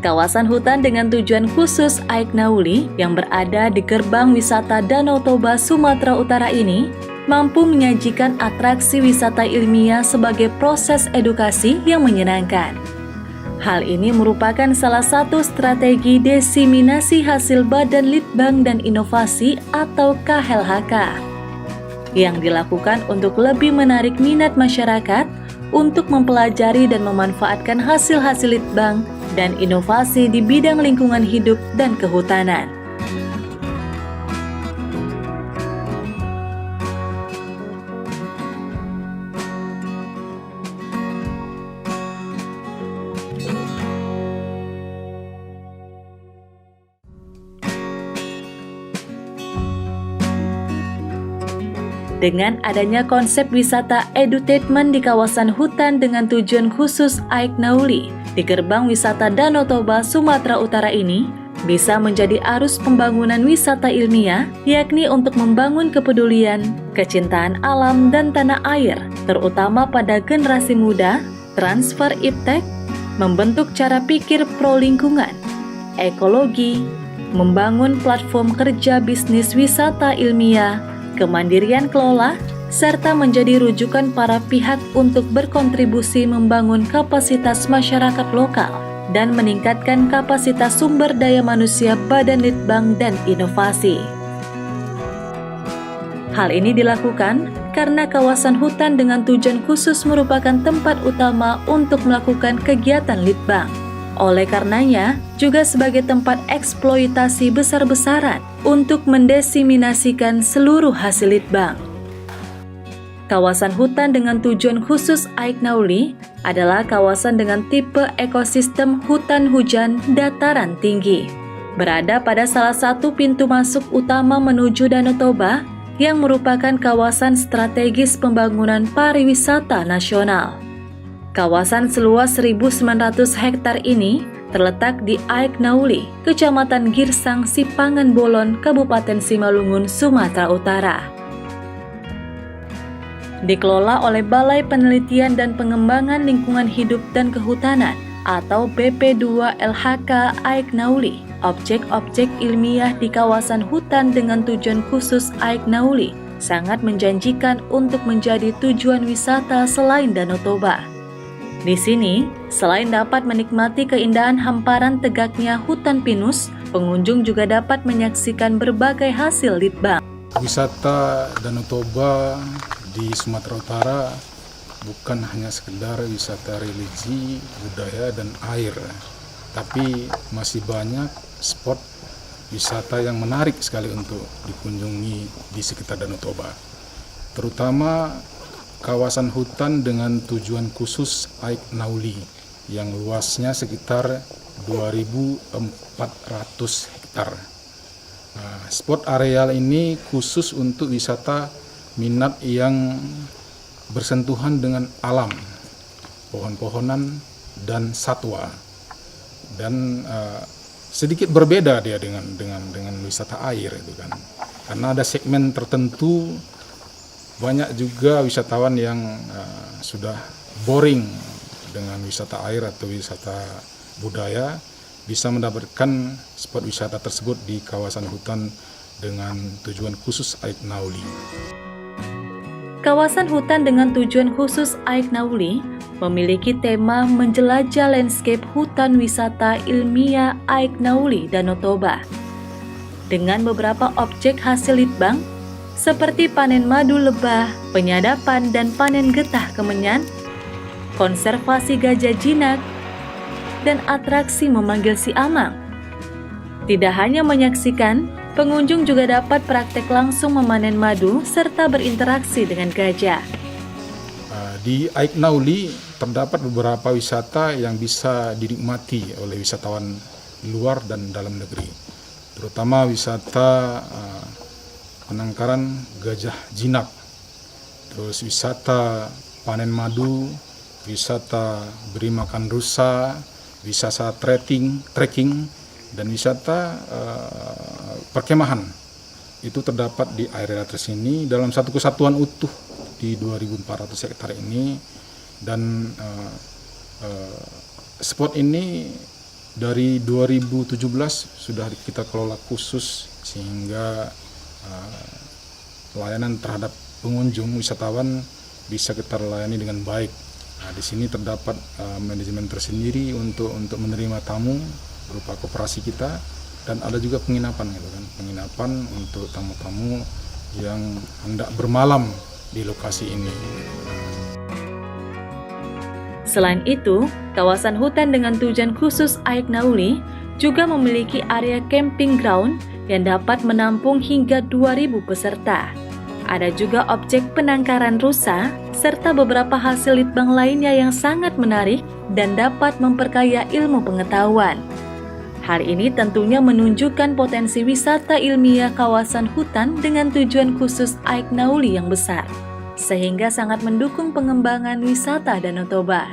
Kawasan hutan dengan tujuan khusus Aik Nauli yang berada di gerbang wisata Danau Toba, Sumatera Utara ini mampu menyajikan atraksi wisata ilmiah sebagai proses edukasi yang menyenangkan. Hal ini merupakan salah satu strategi diseminasi hasil Badan Litbang dan Inovasi atau KLHK yang dilakukan untuk lebih menarik minat masyarakat untuk mempelajari dan memanfaatkan hasil-hasil litbang dan inovasi di bidang lingkungan hidup dan kehutanan. Dengan adanya konsep wisata edutainment di kawasan hutan dengan tujuan khusus Aik Nauli di gerbang wisata Danau Toba, Sumatera Utara ini bisa menjadi arus pembangunan wisata ilmiah, yakni untuk membangun kepedulian, kecintaan alam dan tanah air, terutama pada generasi muda, transfer iptek, membentuk cara pikir pro lingkungan, ekologi, membangun platform kerja bisnis wisata ilmiah, kemandirian kelola, serta menjadi rujukan para pihak untuk berkontribusi membangun kapasitas masyarakat lokal dan meningkatkan kapasitas sumber daya manusia Badan Litbang dan Inovasi. Hal ini dilakukan karena kawasan hutan dengan tujuan khusus merupakan tempat utama untuk melakukan kegiatan litbang. Oleh karenanya, juga sebagai tempat eksploitasi besar-besaran untuk mendeseminasikan seluruh hasil litbang. Kawasan hutan dengan tujuan khusus Aik Nauli adalah kawasan dengan tipe ekosistem hutan hujan dataran tinggi. Berada pada salah satu pintu masuk utama menuju Danau Toba yang merupakan kawasan strategis pembangunan pariwisata nasional. Kawasan seluas 1.900 hektar ini terletak di Aik Nauli, Kecamatan Girsang, Sipangan Bolon, Kabupaten Simalungun, Sumatera Utara. Dikelola oleh Balai Penelitian dan Pengembangan Lingkungan Hidup dan Kehutanan atau BP2 LHK Aik Nauli. Objek-objek ilmiah di kawasan hutan dengan tujuan khusus Aik Nauli sangat menjanjikan untuk menjadi tujuan wisata selain Danau Toba. Di sini, selain dapat menikmati keindahan hamparan tegaknya hutan pinus, pengunjung juga dapat menyaksikan berbagai hasil litbang. Wisata Danau Toba di Sumatera Utara bukan hanya sekedar wisata religi, budaya, dan air, tapi masih banyak spot wisata yang menarik sekali untuk dikunjungi di sekitar Danau Toba. Terutama kawasan hutan dengan tujuan khusus Aik Nauli yang luasnya sekitar 2.400 hektar. Nah, spot areal ini khusus untuk wisata minat yang bersentuhan dengan alam, pohon-pohonan dan satwa, dan sedikit berbeda dia dengan wisata air itu kan, karena ada segmen tertentu. Banyak juga wisatawan yang sudah boring dengan wisata air atau wisata budaya bisa mendapatkan spot wisata tersebut di kawasan hutan dengan tujuan khusus Aik Nauli. Kawasan hutan dengan tujuan khusus Aik Nauli memiliki tema menjelajah landscape hutan wisata ilmiah Aik Nauli Danau Toba dengan beberapa objek hasil litbang seperti panen madu lebah, penyadapan dan panen getah kemenyan, konservasi gajah jinak, dan atraksi memanggil si amang. Tidak hanya menyaksikan, pengunjung juga dapat praktek langsung memanen madu serta berinteraksi dengan gajah. Di Aik Nauli terdapat beberapa wisata yang bisa dinikmati oleh wisatawan luar dan dalam negeri, terutama wisata penangkaran gajah jinak, terus wisata panen madu, wisata beri makan rusa, wisata trekking, dan wisata perkemahan. Itu terdapat di area tersini dalam satu kesatuan utuh di 2.400 hektar ini, dan spot ini Dari 2017 sudah kita kelola khusus sehingga pelayanan terhadap pengunjung wisatawan bisa kita layani dengan baik. Nah, di sini terdapat manajemen tersendiri untuk menerima tamu berupa koperasi kita, dan ada juga penginapan gitu kan. Penginapan untuk tamu-tamu yang hendak bermalam di lokasi ini. Selain itu, kawasan hutan dengan tujuan khusus Aik Nauli juga memiliki area camping ground yang dapat menampung hingga 2.000 peserta. Ada juga objek penangkaran rusa, serta beberapa hasil litbang lainnya yang sangat menarik dan dapat memperkaya ilmu pengetahuan. Hal ini tentunya menunjukkan potensi wisata ilmiah kawasan hutan dengan tujuan khusus Aik Nauli yang besar, sehingga sangat mendukung pengembangan wisata Danau Toba.